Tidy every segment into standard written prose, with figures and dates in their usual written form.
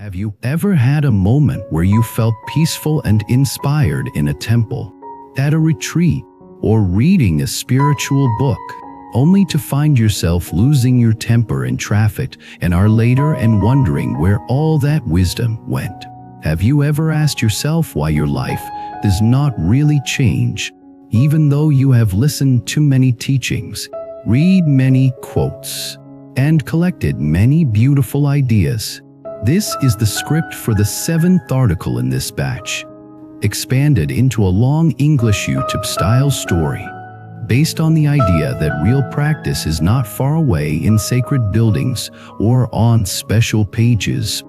Have you ever had a moment where you felt peaceful and inspired in a temple, at a retreat, or reading a spiritual book, only to find yourself losing your temper in traffic an hour later and wondering where all that wisdom went? Have you ever asked yourself why your life does not really change, even though you have listened to many teachings, read many quotes, and collected many beautiful ideas? This is the script for the 7th article in this batch, expanded into a long English YouTube-style story, based on the idea that real practice is not far away in sacred buildings or on special pages.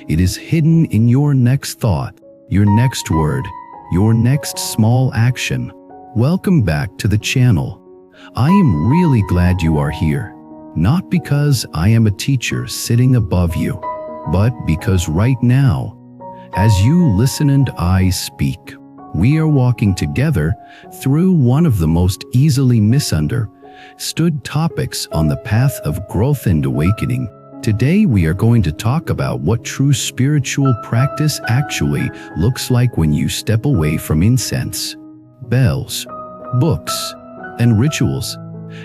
It is hidden in your next thought, your next word, your next small action. Welcome back to the channel. I am really glad you are here, not because I am a teacher sitting above you, but because right now, as you listen and I speak, we are walking together through one of the most easily misunderstood topics on the path of growth and awakening. Today we are going to talk about what true spiritual practice actually looks like when you step away from incense, bells, books, and rituals,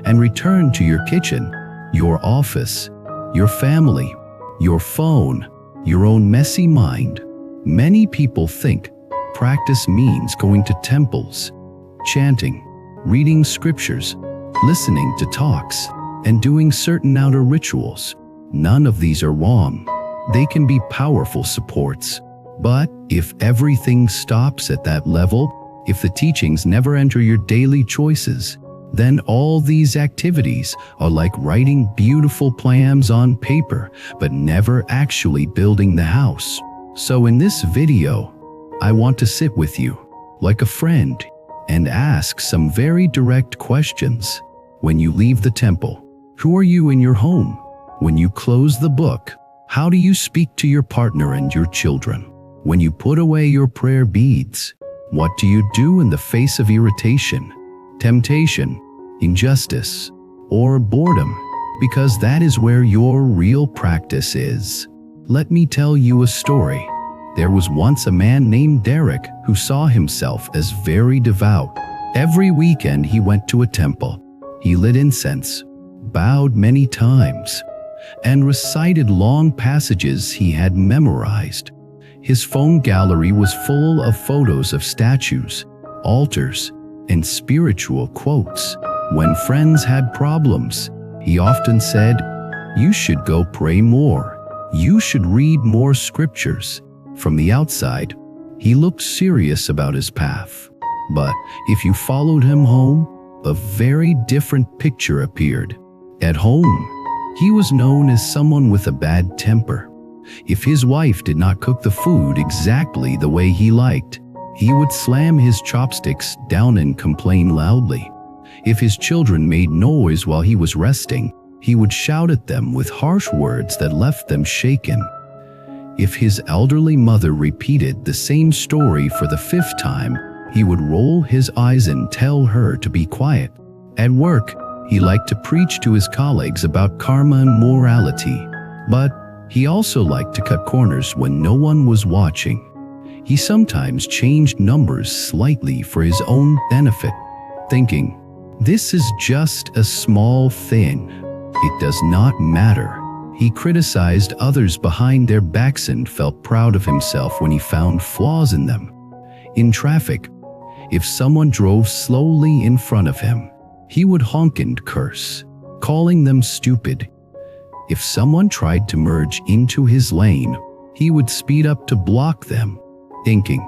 and return to your kitchen, your office, your family, your phone, your own messy mind. Many people think practice means going to temples, chanting, reading scriptures, listening to talks, and doing certain outer rituals. None of these are wrong. They can be powerful supports. But if everything stops at that level, if the teachings never enter your daily choices, then all these activities are like writing beautiful plans on paper, but never actually building the house. So in this video, I want to sit with you, like a friend, and ask some very direct questions. When you leave the temple, who are you in your home? When you close the book, how do you speak to your partner and your children? When you put away your prayer beads, what do you do in the face of irritation, temptation, injustice, or boredom? Because that is where your real practice is. Let me tell you a story. There was once a man named Derek who saw himself as very devout. Every weekend he went to a temple. He lit incense, bowed many times, and recited long passages he had memorized. His phone gallery was full of photos of statues, altars, and spiritual quotes. When friends had problems, he often said, "You should go pray more. You should read more scriptures." From the outside, he looked serious about his path. But if you followed him home, a very different picture appeared. At home, he was known as someone with a bad temper. If his wife did not cook the food exactly the way he liked, he would slam his chopsticks down and complain loudly. If his children made noise while he was resting, he would shout at them with harsh words that left them shaken. If his elderly mother repeated the same story for the 5th time, he would roll his eyes and tell her to be quiet. At work, he liked to preach to his colleagues about karma and morality, but he also liked to cut corners when no one was watching. He sometimes changed numbers slightly for his own benefit, thinking, "This is just a small thing. It does not matter." He criticized others behind their backs and felt proud of himself when he found flaws in them. In traffic, if someone drove slowly in front of him, he would honk and curse, calling them stupid. If someone tried to merge into his lane, he would speed up to block them, thinking,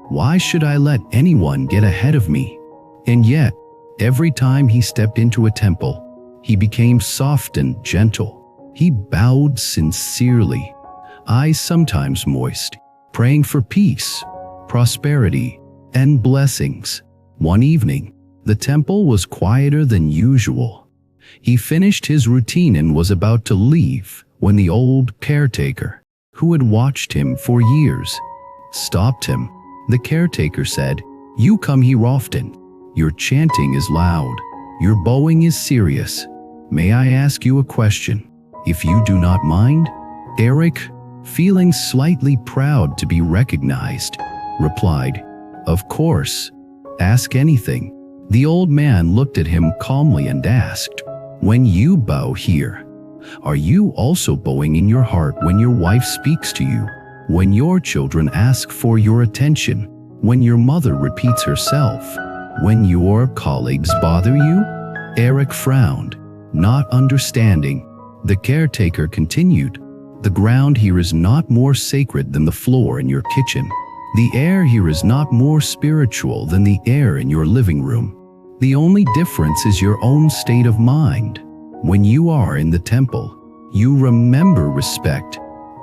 "Why should I let anyone get ahead of me?" And yet, every time he stepped into a temple, he became soft and gentle. He bowed sincerely, eyes sometimes moist, praying for peace, prosperity, and blessings. One evening, the temple was quieter than usual. He finished his routine and was about to leave when the old caretaker, who had watched him for years, stopped him. The caretaker said, "You come here often. Your chanting is loud. Your bowing is serious. May I ask you a question? If you do not mind?" Derek feeling slightly proud to be recognized, replied, "Of course. Ask anything." The old man looked at him calmly and asked, "When you bow here, are you also bowing in your heart when your wife speaks to you, when your children ask for your attention, when your mother repeats herself, when your colleagues bother you?" Eric frowned, not understanding. The caretaker continued, "The ground here is not more sacred than the floor in your kitchen. The air here is not more spiritual than the air in your living room. The only difference is your own state of mind. When you are in the temple, you remember respect,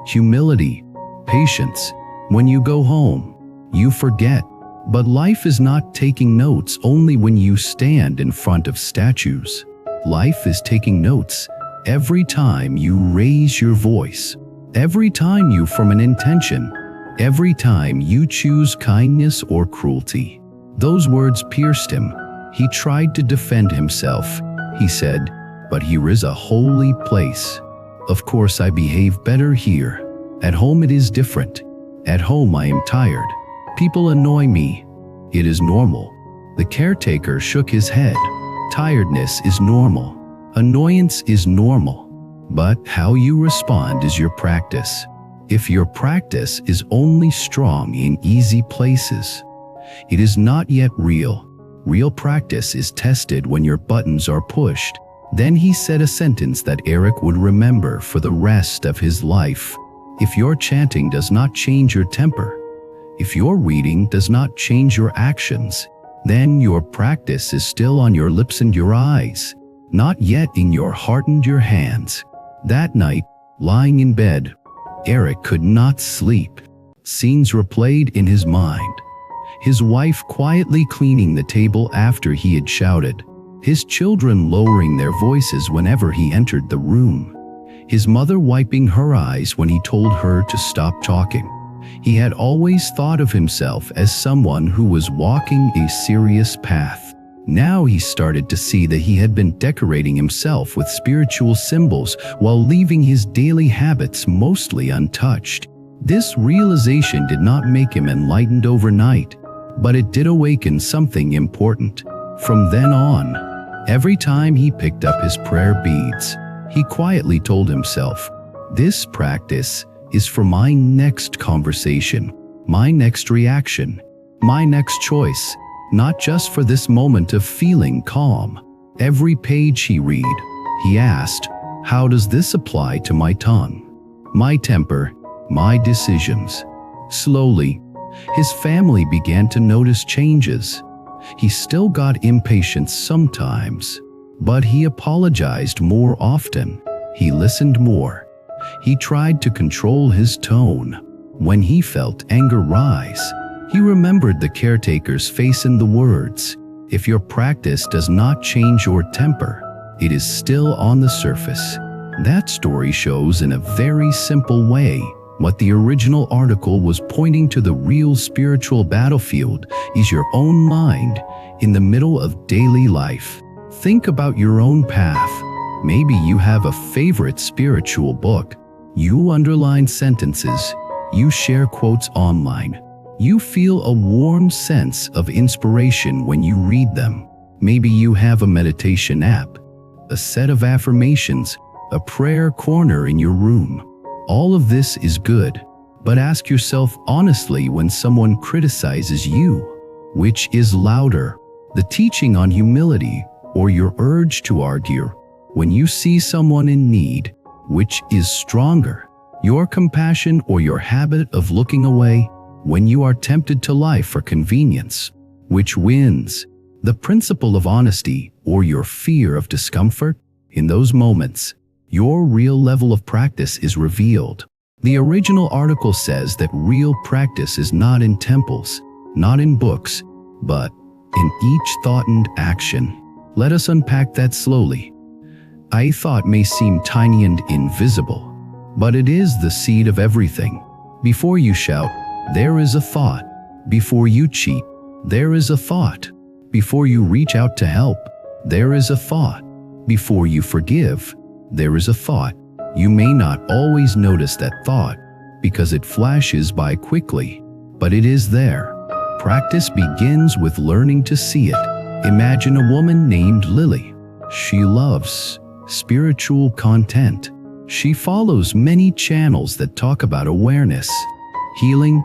humility, patience. When you go home, you forget. But life is not taking notes only when you stand in front of statues. Life is taking notes every time you raise your voice, every time you form an intention, every time you choose kindness or cruelty." Those words pierced him. He tried to defend himself. He said, "But here is a holy place. Of course I behave better here. At home it is different. At home I am tired. People annoy me. It is normal." The caretaker shook his head. Tiredness is normal. Annoyance is normal. But how you respond is your practice. If your practice is only strong in easy places, it is not yet real. Real practice is tested when your buttons are pushed. Then he said a sentence that Eric would remember for the rest of his life. If your chanting does not change your temper, if your reading does not change your actions, then your practice is still on your lips and your eyes, not yet in your heart and your hands. That night, lying in bed, Eric could not sleep. Scenes replayed in his mind. His wife quietly cleaning the table after he had shouted. His children lowering their voices whenever he entered the room. His mother wiping her eyes when he told her to stop talking. He had always thought of himself as someone who was walking a serious path. Now he started to see that he had been decorating himself with spiritual symbols while leaving his daily habits mostly untouched. This realization did not make him enlightened overnight, but it did awaken something important. From then on, every time he picked up his prayer beads, he quietly told himself, "This practice is for my next conversation, my next reaction, my next choice, not just for this moment of feeling calm." Every page he read, he asked, "How does this apply to my tongue, my temper, my decisions?" Slowly, his family began to notice changes. He still got impatient sometimes, but he apologized more often. He listened more. He tried to control his tone. When he felt anger rise, he remembered the caretaker's face and the words, "If your practice does not change your temper, it is still on the surface." That story shows in a very simple way what the original article was pointing to. The real spiritual battlefield is your own mind in the middle of daily life. Think about your own path. Maybe you have a favorite spiritual book. You underline sentences. You share quotes online. You feel a warm sense of inspiration when you read them. Maybe you have a meditation app, a set of affirmations, a prayer corner in your room. All of this is good, but ask yourself honestly, when someone criticizes you, which is louder, the teaching on humility or your urge to argue? When you see someone in need, which is stronger, your compassion or your habit of looking away? When you are tempted to lie for convenience, which wins, the principle of honesty or your fear of discomfort? In those moments, your real level of practice is revealed. The original article says that real practice is not in temples, not in books, but in each thought and action. Let us unpack that slowly. A thought may seem tiny and invisible, but it is the seed of everything. Before you shout, there is a thought. Before you cheat, there is a thought. Before you reach out to help, there is a thought. Before you forgive, there is a thought. You may not always notice that thought, because it flashes by quickly, but it is there. Practice begins with learning to see it. Imagine a woman named Lily. She loves spiritual content. She follows many channels that talk about awareness, healing,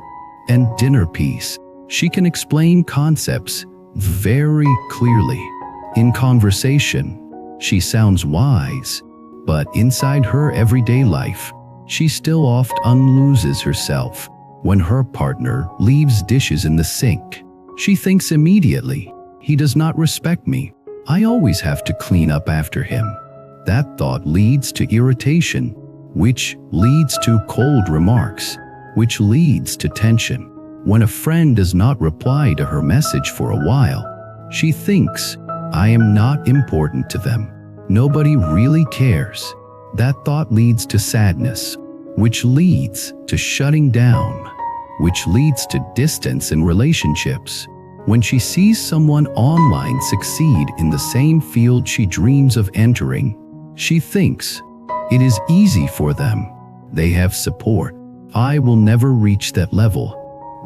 and inner peace. She can explain concepts very clearly. In conversation, she sounds wise, but inside her everyday life, she still often loses herself. When her partner leaves dishes in the sink, she thinks immediately, "He does not respect me. I always have to clean up after him." That thought leads to irritation, which leads to cold remarks, which leads to tension. When a friend does not reply to her message for a while, she thinks, "I am not important to them. Nobody really cares." That thought leads to sadness, which leads to shutting down, which leads to distance in relationships. When she sees someone online succeed in the same field she dreams of entering, she thinks, "It is easy for them. They have support. I will never reach that level."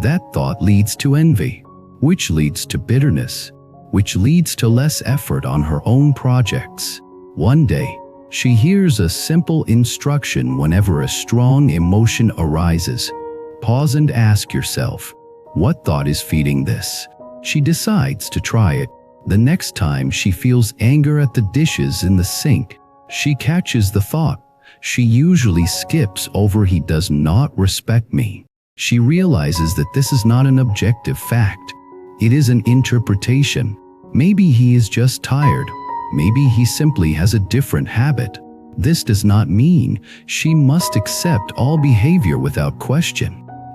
That thought leads to envy, which leads to bitterness, which leads to less effort on her own projects. One day, she hears a simple instruction whenever a strong emotion arises. Pause and ask yourself, what thought is feeding this? She decides to try it. The next time she feels anger at the dishes in the sink, she catches the thought. She usually skips over "He does not respect me." She realizes that this is not an objective fact. It is an interpretation. Maybe he is just tired. Maybe he simply has a different habit. This does not mean she must accept all behavior without question.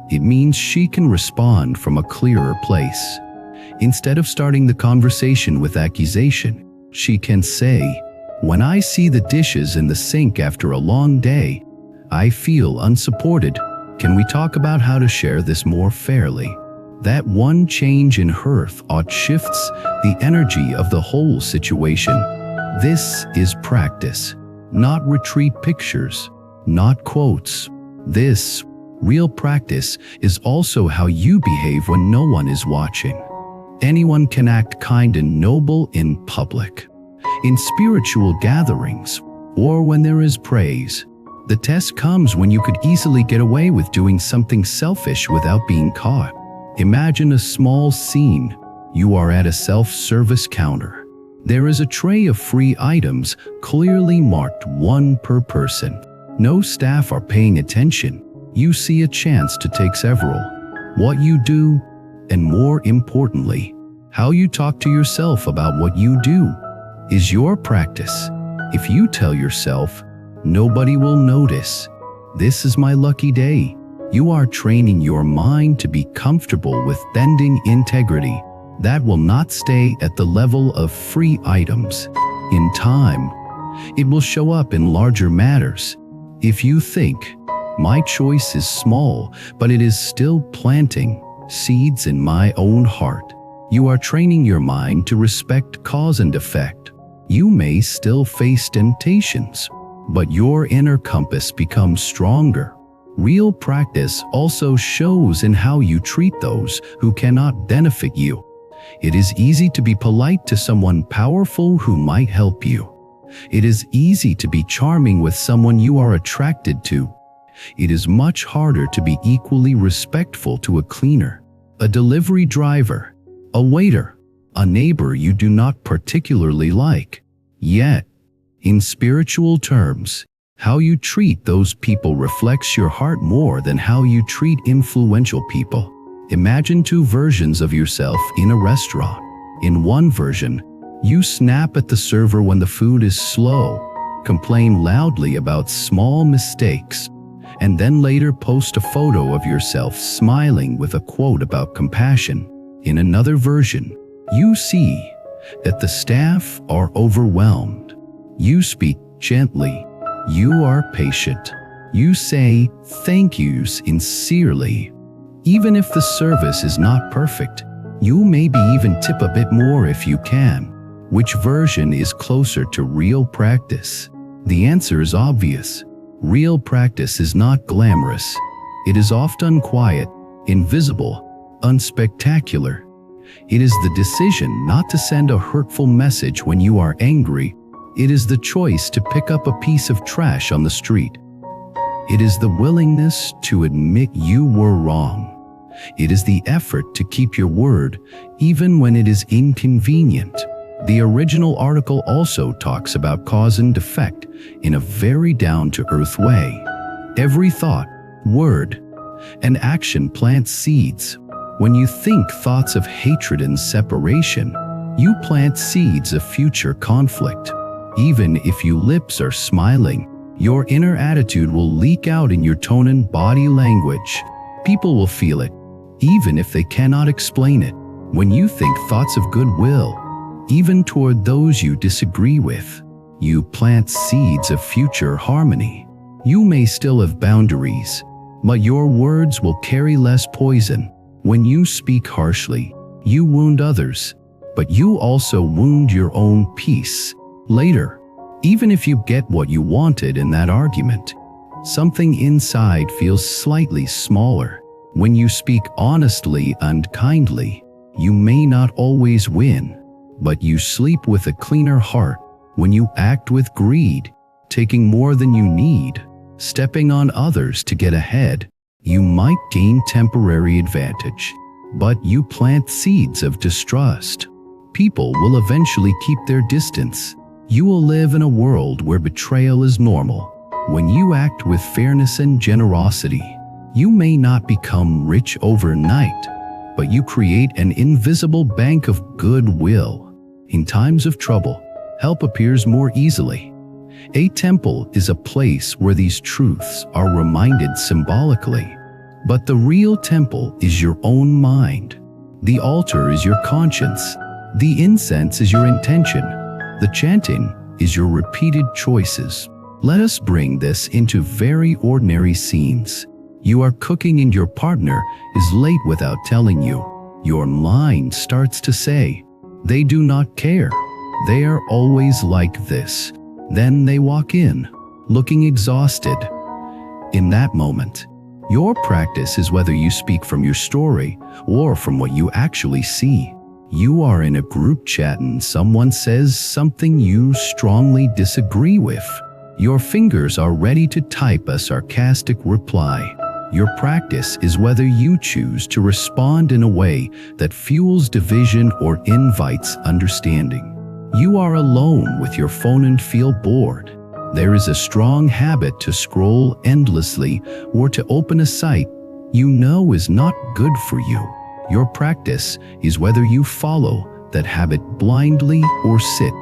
It means she can respond from a clearer place. Instead of starting the conversation with accusation, she can say, "When I see the dishes in the sink after a long day, I feel unsupported. Can we talk about how to share this more fairly?" That one change in her thought shifts the energy of the whole situation. This is practice, not retreat pictures, not quotes. This real practice is also how you behave when no one is watching. Anyone can act kind and noble in public, in spiritual gatherings, or when there is praise. The test comes when you could easily get away with doing something selfish without being caught. Imagine a small scene. You are at a self-service counter. There is a tray of free items, clearly marked one per person. No staff are paying attention. You see a chance to take several. What you do, and more importantly, how you talk to yourself about what you do, is your practice. If you tell yourself, "Nobody will notice. This is my lucky day," you are training your mind to be comfortable with bending integrity. That will not stay at the level of free items. In time, it will show up in larger matters. If you think, "My choice is small, but it is still planting seeds in my own heart," you are training your mind to respect cause and effect. You may still face temptations, but your inner compass becomes stronger. Real practice also shows in how you treat those who cannot benefit you. It is easy to be polite to someone powerful who might help you. It is easy to be charming with someone you are attracted to. It is much harder to be equally respectful to a cleaner, a delivery driver, a waiter, a neighbor you do not particularly like. Yet, in spiritual terms, how you treat those people reflects your heart more than how you treat influential people. Imagine two versions of yourself in a restaurant. In one version, you snap at the server when the food is slow, complain loudly about small mistakes, and then later post a photo of yourself smiling with a quote about compassion. In another version, you see that the staff are overwhelmed. You speak gently. You are patient. You say thank you sincerely. Even if the service is not perfect, you maybe even tip a bit more if you can. Which version is closer to real practice? The answer is obvious. Real practice is not glamorous. It is often quiet, invisible, unspectacular. It is the decision not to send a hurtful message when you are angry. It is the choice to pick up a piece of trash on the street. It is the willingness to admit you were wrong. It is the effort to keep your word, even when it is inconvenient. The original article also talks about cause and effect in a very down-to-earth way. Every thought, word, and action plants seeds. When you think thoughts of hatred and separation, you plant seeds of future conflict. Even if your lips are smiling, your inner attitude will leak out in your tone and body language. People will feel it, even if they cannot explain it. When you think thoughts of goodwill, even toward those you disagree with, you plant seeds of future harmony. You may still have boundaries, but your words will carry less poison. When you speak harshly, you wound others, but you also wound your own peace. Later, even if you get what you wanted in that argument, something inside feels slightly smaller. When you speak honestly and kindly, you may not always win, but you sleep with a cleaner heart. When you act with greed, taking more than you need, stepping on others to get ahead, you might gain temporary advantage, but you plant seeds of distrust. People will eventually keep their distance. You will live in a world where betrayal is normal. When you act with fairness and generosity, you may not become rich overnight, but you create an invisible bank of goodwill. In times of trouble, help appears more easily. A temple is a place where these truths are reminded symbolically. But the real temple is your own mind. The altar is your conscience. The incense is your intention. The chanting is your repeated choices. Let us bring this into very ordinary scenes. You are cooking and your partner is late without telling you. Your mind starts to say, "They do not care. They are always like this." Then they walk in, looking exhausted. In that moment, your practice is whether you speak from your story or from what you actually see. You are in a group chat and someone says something you strongly disagree with. Your fingers are ready to type a sarcastic reply. Your practice is whether you choose to respond in a way that fuels division or invites understanding. You are alone with your phone and feel bored. There is a strong habit to scroll endlessly or to open a site you know is not good for you. Your practice is whether you follow that habit blindly or sit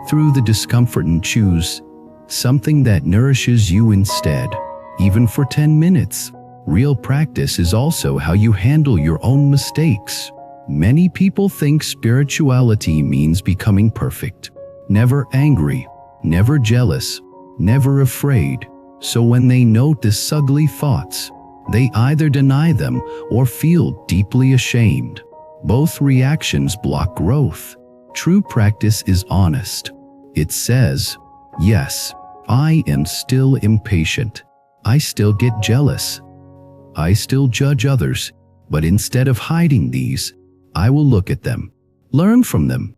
through the discomfort and choose something that nourishes you instead, even for 10 minutes. Real practice is also how you handle your own mistakes. Many people think spirituality means becoming perfect, never angry, never jealous, never afraid. So when they notice ugly thoughts, they either deny them or feel deeply ashamed. Both reactions block growth. True practice is honest. It says, "Yes, I am still impatient. I still get jealous. I still judge others, but instead of hiding these, I will look at them, learn from them,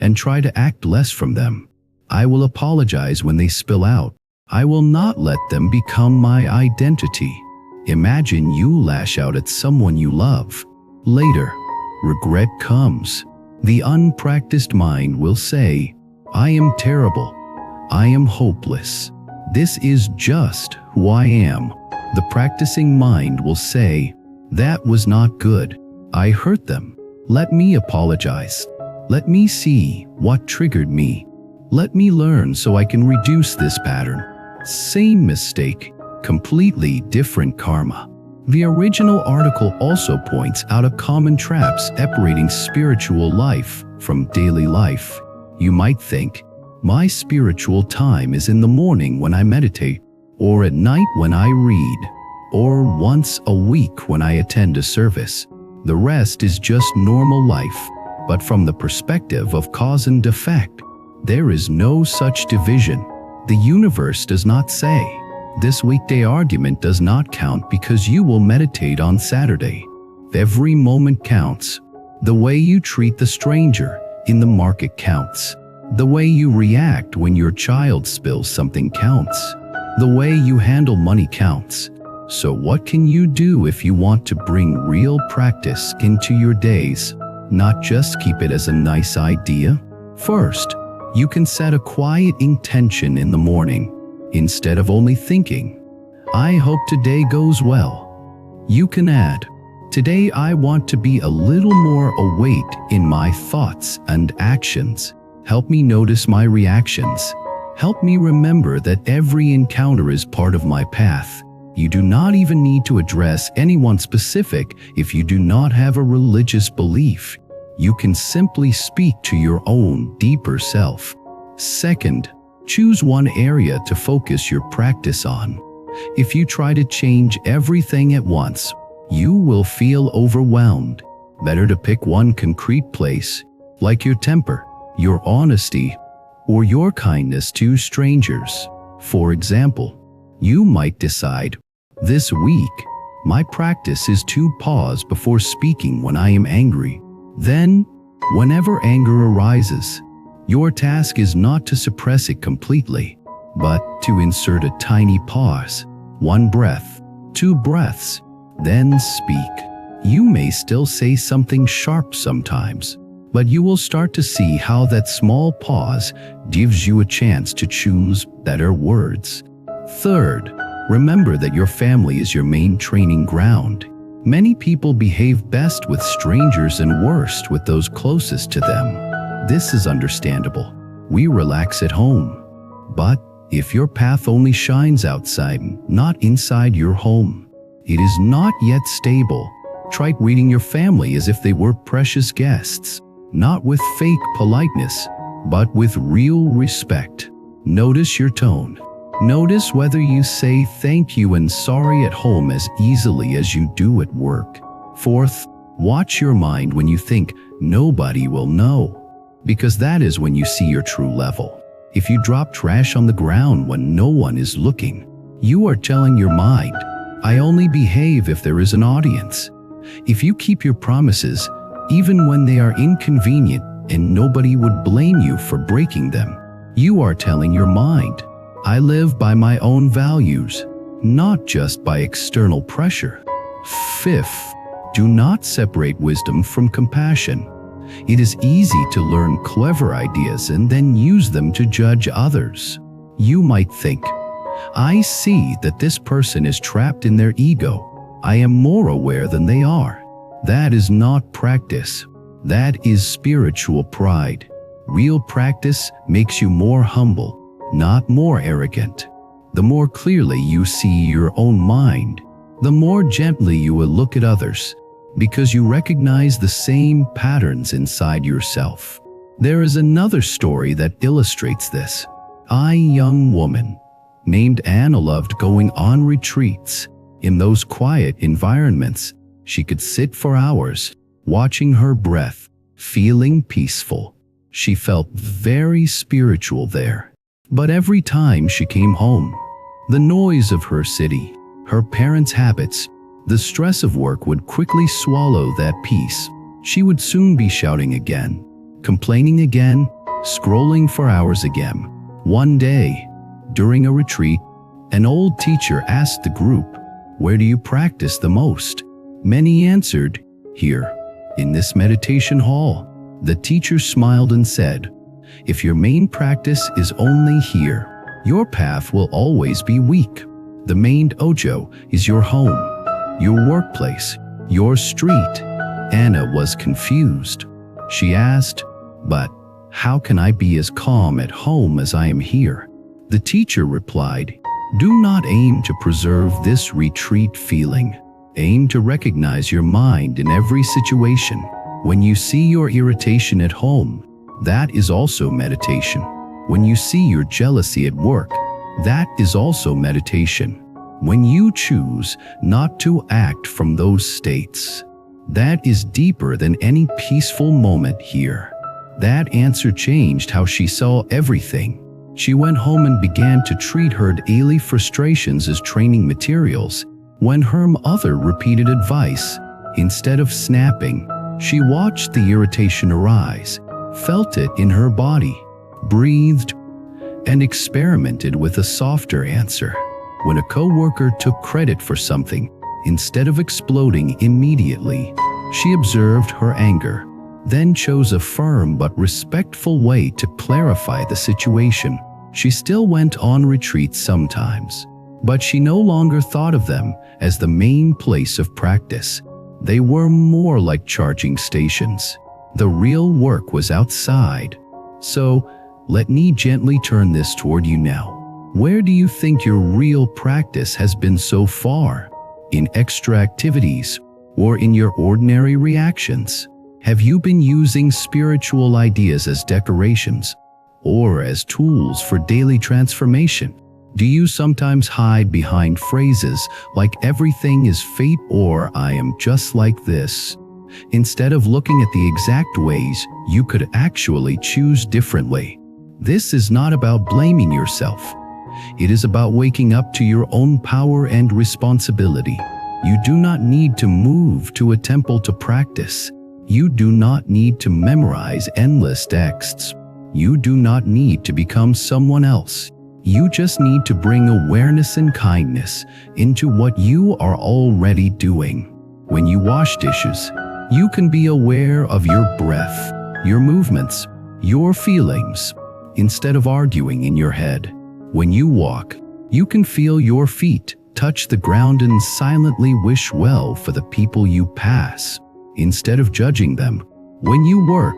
and try to act less from them. I will apologize when they spill out. I will not let them become my identity." Imagine you lash out at someone you love. Later, regret comes. The unpracticed mind will say, "I am terrible. I am hopeless. This is just who I am." The practicing mind will say, "That was not good. I hurt them. Let me apologize. Let me see what triggered me. Let me learn so I can reduce this pattern." Same mistake, completely different karma. The original article also points out a common trap separating spiritual life from daily life. You might think, "My spiritual time is in the morning when I meditate, or at night when I read, or once a week when I attend a service. The rest is just normal life." But from the perspective of cause and effect, there is no such division. The universe does not say, This weekday argument does not count because you will meditate on Saturday. Every moment counts. The way you treat the stranger in the market counts. The way you react when your child spills something counts. The way you handle money counts. So what can you do if you want to bring real practice into your days, not just keep it as a nice idea? First, you can set a quiet intention in the morning. Instead of only thinking, "I hope today goes well," you can add, "Today I want to be a little more awake in my thoughts and actions. Help me notice my reactions. Help me remember that every encounter is part of my path." You do not even need to address anyone specific if you do not have a religious belief. You can simply speak to your own deeper self. Second, choose one area to focus your practice on. If you try to change everything at once, you will feel overwhelmed. Better to pick one concrete place, like your temper, your honesty, or your kindness to strangers. For example, you might decide, "This week, my practice is to pause before speaking when I am angry." Then, whenever anger arises, your task is not to suppress it completely, but to insert a tiny pause, 1 breath, 2 breaths, then speak. You may still say something sharp sometimes, but you will start to see how that small pause gives you a chance to choose better words. Third, remember that your family is your main training ground. Many people behave best with strangers and worst with those closest to them. This is understandable. We relax at home. But if your path only shines outside, not inside your home, it is not yet stable. Try treating your family as if they were precious guests, not with fake politeness, but with real respect. Notice your tone. Notice whether you say thank you and sorry at home as easily as you do at work. Fourth, watch your mind when you think nobody will know, because that is when you see your true level. If you drop trash on the ground when no one is looking, you are telling your mind, "I only behave if there is an audience." If you keep your promises, even when they are inconvenient and nobody would blame you for breaking them, you are telling your mind, "I live by my own values, not just by external pressure." Fifth, do not separate wisdom from compassion. It is easy to learn clever ideas and then use them to judge others. You might think, "I see that this person is trapped in their ego. I am more aware than they are." That is not practice. That is spiritual pride. Real practice makes you more humble, not more arrogant. The more clearly you see your own mind, the more gently you will look at others, because you recognize the same patterns inside yourself. There is another story that illustrates this. A young woman named Anna loved going on retreats. In those quiet environments, she could sit for hours, watching her breath, feeling peaceful. She felt very spiritual there. But every time she came home, the noise of her city, her parents' habits, the stress of work would quickly swallow that peace. She would soon be shouting again, complaining again, scrolling for hours again. One day, during a retreat, an old teacher asked the group, "Where do you practice the most?" Many answered, "Here, in this meditation hall." The teacher smiled and said, "If your main practice is only here, your path will always be weak. The main dojo is your home, your workplace, your street." Anna was confused. She asked, "But how can I be as calm at home as I am here?" The teacher replied, "Do not aim to preserve this retreat feeling. Aim to recognize your mind in every situation. When you see your irritation at home, that is also meditation. When you see your jealousy at work, that is also meditation. When you choose not to act from those states, that is deeper than any peaceful moment here." That answer changed how she saw everything. She went home and began to treat her daily frustrations as training materials. When her mother repeated advice, instead of snapping, she watched the irritation arise, felt it in her body, breathed, and experimented with a softer answer. When a coworker took credit for something, instead of exploding immediately, she observed her anger, then chose a firm but respectful way to clarify the situation. She still went on retreats sometimes, but she no longer thought of them as the main place of practice. They were more like charging stations. The real work was outside. So, let me gently turn this toward you now. Where do you think your real practice has been so far? In extra activities or in your ordinary reactions? Have you been using spiritual ideas as decorations or as tools for daily transformation? Do you sometimes hide behind phrases like everything is fate or I am just like this, instead of looking at the exact ways you could actually choose differently? This is not about blaming yourself. It is about waking up to your own power and responsibility. You do not need to move to a temple to practice. You do not need to memorize endless texts. You do not need to become someone else. You just need to bring awareness and kindness into what you are already doing. When you wash dishes, you can be aware of your breath, your movements, your feelings, instead of arguing in your head. When you walk, you can feel your feet touch the ground and silently wish well for the people you pass, instead of judging them. When you work,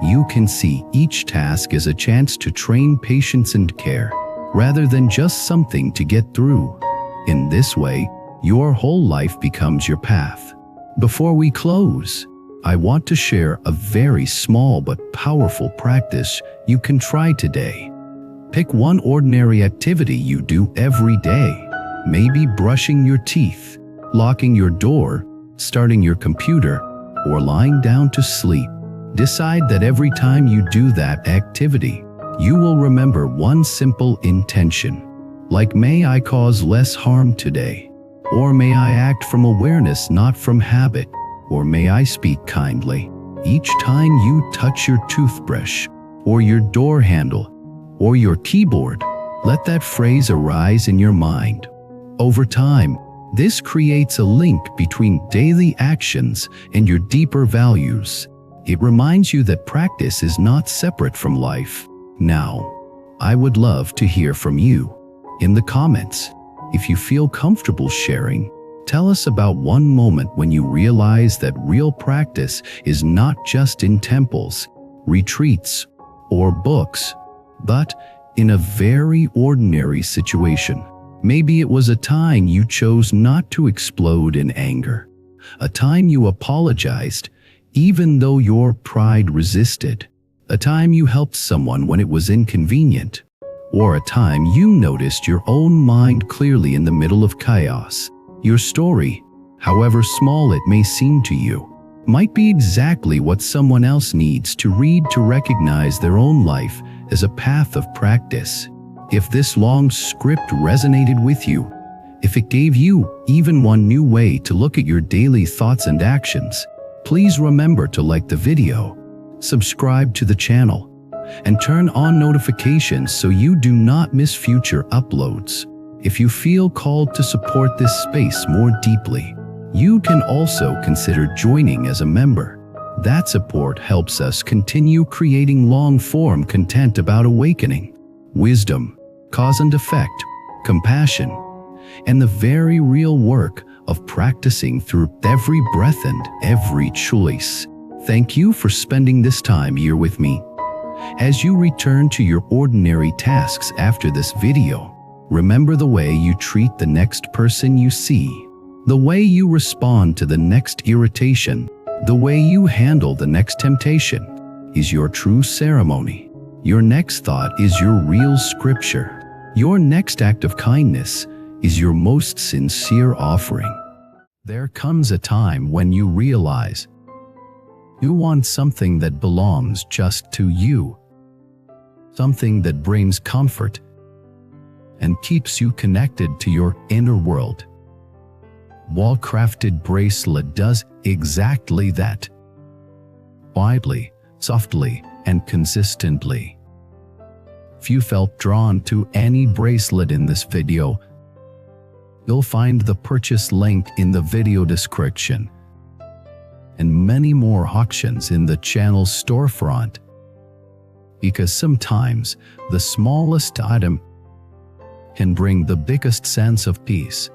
you can see each task as a chance to train patience and care, rather than just something to get through. In this way, your whole life becomes your path. Before we close, I want to share a very small but powerful practice you can try today. Pick one ordinary activity you do every day. Maybe brushing your teeth, locking your door, starting your computer, or lying down to sleep. Decide that every time you do that activity, you will remember one simple intention, like may I cause less harm today, or may I act from awareness not from habit, or may I speak kindly. Each time you touch your toothbrush, or your door handle, or your keyboard, let that phrase arise in your mind. Over time, this creates a link between daily actions and your deeper values. It reminds you that practice is not separate from life. Now, I would love to hear from you. In the comments, if you feel comfortable sharing, tell us about one moment when you realized that real practice is not just in temples, retreats, or books, but in a very ordinary situation. Maybe it was a time you chose not to explode in anger, a time you apologized even though your pride resisted, a time you helped someone when it was inconvenient, or a time you noticed your own mind clearly in the middle of chaos. Your story, however small it may seem to you, might be exactly what someone else needs to read to recognize their own life as a path of practice. If this long script resonated with you, if it gave you even one new way to look at your daily thoughts and actions, please remember to like the video, subscribe to the channel, and turn on notifications so you do not miss future uploads. If you feel called to support this space more deeply, you can also consider joining as a member. That support helps us continue creating long-form content about awakening, wisdom, cause and effect, compassion, and the very real work of practicing through every breath and every choice. Thank you for spending this time here with me. As you return to your ordinary tasks after this video, remember the way you treat the next person you see, the way you respond to the next irritation, the way you handle the next temptation is your true ceremony. Your next thought is your real scripture. Your next act of kindness is your most sincere offering. There comes a time when you realize you want something that belongs just to you. something that brings comfort and keeps you connected to your inner world. Wall-crafted bracelet does exactly that. Quietly, softly, and consistently. If you felt drawn to any bracelet in this video, you'll find the purchase link in the video description and many more auctions in the channel's storefront. Because sometimes the smallest item can bring the biggest sense of peace.